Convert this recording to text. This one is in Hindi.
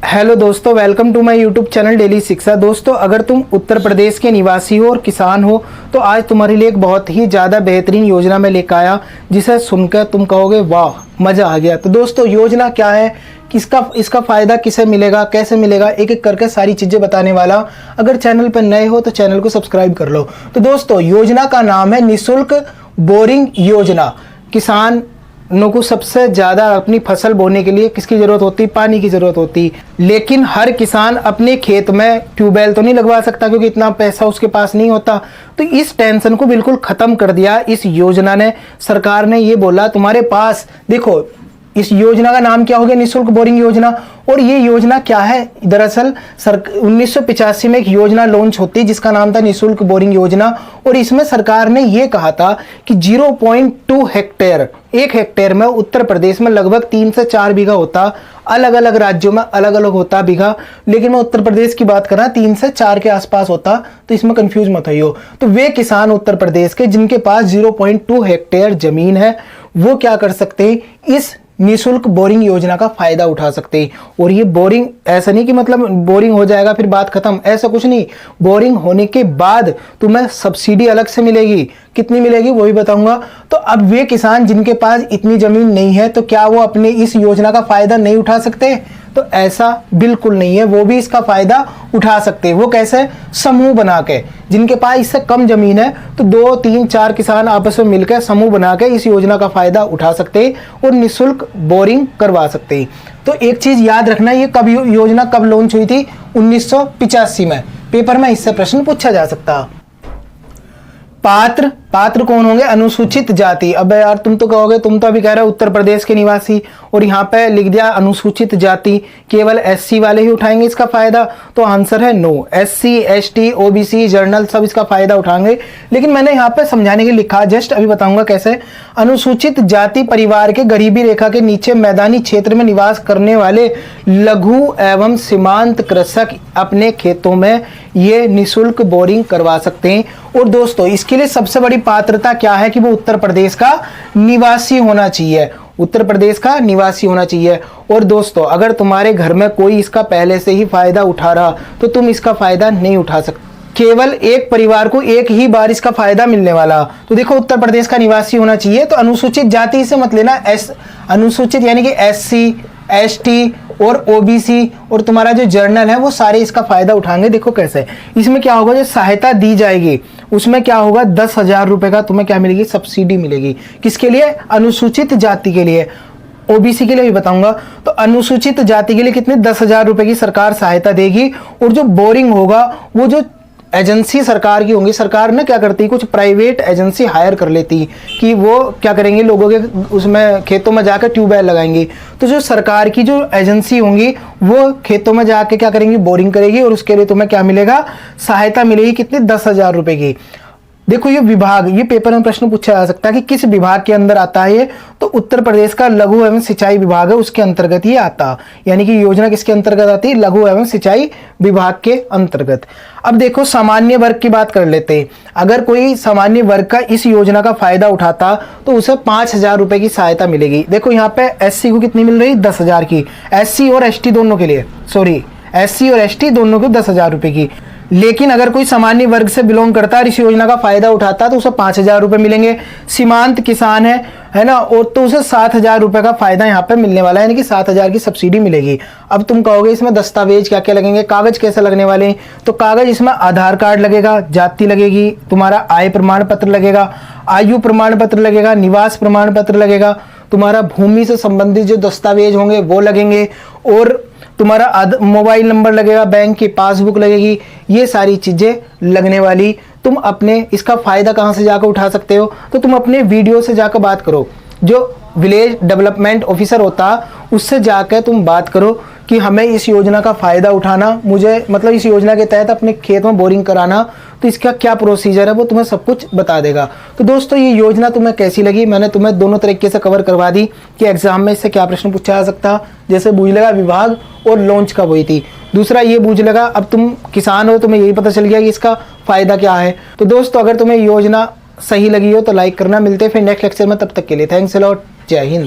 हेलो दोस्तों, welcome to my YouTube channel daily Shiksha. दोस्तों, अगर तुम उत्तर प्रदेश के निवासी हो और किसान हो तो आज तुम्हारे लिए एक बहुत ही ज़्यादा बेहतरीन योजना में लेकर आया, जिसे सुनकर तुम कहोगे वाह मज़ा आ गया। तो दोस्तों, योजना क्या है, इसका फ़ायदा किसे मिलेगा, कैसे मिलेगा, एक एक करके सारी चीज़ें बताने वाला। अगर चैनल पर नए हो तो चैनल को सब्सक्राइब कर लो। तो दोस्तों, योजना का नाम है निःशुल्क बोरिंग योजना। किसानों को सबसे ज़्यादा अपनी फसल बोने के लिए किसकी ज़रूरत होती है? पानी की ज़रूरत होती है। लेकिन हर किसान अपने खेत में ट्यूबवेल तो नहीं लगवा सकता, क्योंकि इतना पैसा उसके पास नहीं होता। तो इस टेंशन को बिल्कुल ख़त्म कर दिया इस योजना ने। सरकार ने ये बोला तुम्हारे पास, देखो इस योजना का नाम क्या हो गया? निःशुल्क बोरिंग योजना। और ये योजना क्या है? दरअसल 1985 में एक योजना लॉन्च होती है जिसका नाम था निःशुल्क बोरिंग योजना। और इसमें सरकार ने ये कहा था कि 0.2 हेक्टेयर, 1 हेक्टेयर में उत्तर प्रदेश में लगभग 3 से 4 बीघा होता, अलग अलग राज्यों में अलग अलग होता बीघा, लेकिन मैं उत्तर प्रदेश की बात कर रहा, 3 से 4 के आसपास होता। तो इसमें कंफ्यूज मत होइयो। तो वे किसान उत्तर प्रदेश के जिनके पास 0.2 हेक्टेयर जमीन है, वो क्या कर सकते हैं? इस निःशुल्क बोरिंग योजना का फायदा उठा सकते हैं। और ये बोरिंग ऐसा नहीं कि मतलब बोरिंग हो जाएगा फिर बात खत्म, ऐसा कुछ नहीं। बोरिंग होने के बाद तुम्हें सब्सिडी अलग से मिलेगी। कितनी मिलेगी वो भी बताऊंगा। तो अब वे किसान जिनके पास इतनी जमीन नहीं है, तो क्या वो अपने इस योजना का फायदा नहीं उठा सकते? तो ऐसा बिल्कुल नहीं है, वो भी इसका फायदा उठा सकते हैं। वो कैसे? समूह बना के, जिनके पास इससे कम जमीन है तो 2, 3, 4 किसान आपस में मिलकर समूह बना के इस योजना का फायदा उठा सकते हैं और निःशुल्क बोरिंग करवा सकते हैं। तो एक चीज याद रखना, ये योजना कब लॉन्च हुई थी? 1985 में। पेपर में इससे प्रश्न पूछा जा सकता। पात्र कौन होंगे? अनुसूचित जाति। अब यार तुम तो कहोगे, तुम तो अभी कह रहे हो उत्तर प्रदेश के निवासी, और यहाँ पे लिख दिया अनुसूचित जाति, केवल एससी वाले ही उठाएंगे इसका फायदा। तो आंसर है no. SC, ST, OBC, general सब इसका फायदा उठाएंगे। लेकिन मैंने यहाँ पे समझाने के लिए लिखा, जस्ट अभी बताऊंगा कैसे। अनुसूचित जाति परिवार के गरीबी रेखा के नीचे मैदानी क्षेत्र में निवास करने वाले लघु एवं सीमांत कृषक अपने खेतों में ये निःशुल्क बोरिंग करवा सकते हैं। और दोस्तों, इसके लिए सबसे बड़ी पात्रता क्या है कि वो उत्तर प्रदेश का निवासी होना चाहिए। उत्तर प्रदेश का निवासी होना चाहिए। और दोस्तों, अगर तुम्हारे घर में कोई इसका पहले से ही फायदा उठा रहा तो तुम इसका फायदा नहीं उठा सकते। केवल एक परिवार को एक ही बार इसका फायदा मिलने वाला। तो देखो, उत्तर प्रदेश का निवासी होना चाहिए। तो अनुसूचित जाति से मत लेना, अनुसूचित यानी कि एससी, एसटी और ओबीसी और तुम्हारा जो जर्नल है वो सारे इसका फायदा उठाएंगे। देखो कैसे, इसमें क्या होगा, जो सहायता दी जाएगी उसमें क्या होगा, 10,000 रुपए का तुम्हें क्या मिलेगी? सब्सिडी मिलेगी। किसके लिए? अनुसूचित जाति के लिए। ओबीसी के लिए भी बताऊंगा। तो अनुसूचित जाति के लिए कितने? 10,000 रुपए की सरकार सहायता देगी। और जो बोरिंग होगा वो जो एजेंसी सरकार की होंगी, सरकार ना क्या करती है, कुछ प्राइवेट एजेंसी हायर कर लेती है कि वो क्या करेंगे, लोगों के उसमें खेतों में जाकर ट्यूबवेल लगाएंगे। तो जो सरकार की जो एजेंसी होंगी वो खेतों में जाके क्या करेंगी? बोरिंग करेगी। और उसके लिए तुम्हें क्या मिलेगा? सहायता मिलेगी। कितनी? 10,000 रुपए की। देखो, ये विभाग, ये पेपर में प्रश्न पूछा जा सकता है कि किस विभाग के अंदर आता है ये? तो उत्तर प्रदेश का लघु एवं सिंचाई विभाग है, उसके अंतर्गत ये आता। यानी कि योजना किसके अंतर्गत आती है? लघु एवं सिंचाई विभाग के अंतर्गत। अब देखो, सामान्य वर्ग की बात कर लेते हैं। अगर कोई सामान्य वर्ग का इस योजना का फायदा उठाता तो उसे 5,000 रुपए की सहायता मिलेगी। देखो यहाँ पे एससी को कितनी मिल रही? 10,000 की। एससी और एसटी दोनों के लिए, सॉरी, एससी और एसटी दोनों को 10,000 रुपए की। लेकिन अगर कोई सामान्य वर्ग से बिलोंग करता है, इस योजना का फायदा उठाता है, तो उसे 5,000 रुपए मिलेंगे। सीमांत किसान है ना, और तो उसे 7,000 रुपए का फायदा यहाँ पे मिलने वाला है, यानी कि 7,000 की सब्सिडी मिलेगी। अब तुम कहोगे इसमें दस्तावेज क्या क्या लगेंगे, कागज कैसे लगने वाले हैं? तो कागज इसमें आधार कार्ड लगेगा, जाति लगेगी, तुम्हारा आय प्रमाण पत्र लगेगा, आयु प्रमाण पत्र लगेगा, निवास प्रमाण पत्र लगेगा, तुम्हारा भूमि से संबंधित जो दस्तावेज होंगे वो लगेंगे, और तुम्हारा मोबाइल नंबर लगेगा, बैंक की पासबुक लगेगी। ये सारी चीजें लगने वाली। तुम अपने इसका फायदा कहां से जाकर उठा सकते हो? तो तुम अपने वीडियो से जाकर बात करो, जो विलेज डेवलपमेंट ऑफिसर होता उससे जाकर तुम बात करो कि हमें इस योजना का फायदा उठाना, मुझे मतलब इस योजना के तहत अपने खेत में बोरिंग कराना, तो इसका क्या प्रोसीजर है वो तुम्हें सब कुछ बता देगा। तो दोस्तों, ये योजना तुम्हें कैसी लगी? मैंने तुम्हें दोनों तरीके से कवर करवा दी कि एग्जाम में इससे क्या प्रश्न पूछा जा सकता। जैसे बूझ लगा विभाग और लॉन्च कब हुई थी, दूसरा ये बूझ लगा अब तुम किसान हो, तुम्हें यही पता चल गया कि इसका फायदा क्या है। तो दोस्तों, अगर तुम्हें योजना सही लगी हो तो लाइक करना। मिलते हैं फिर नेक्स्ट लेक्चर में, तब तक के लिए थैंक्स अ लॉट। जय हिंद।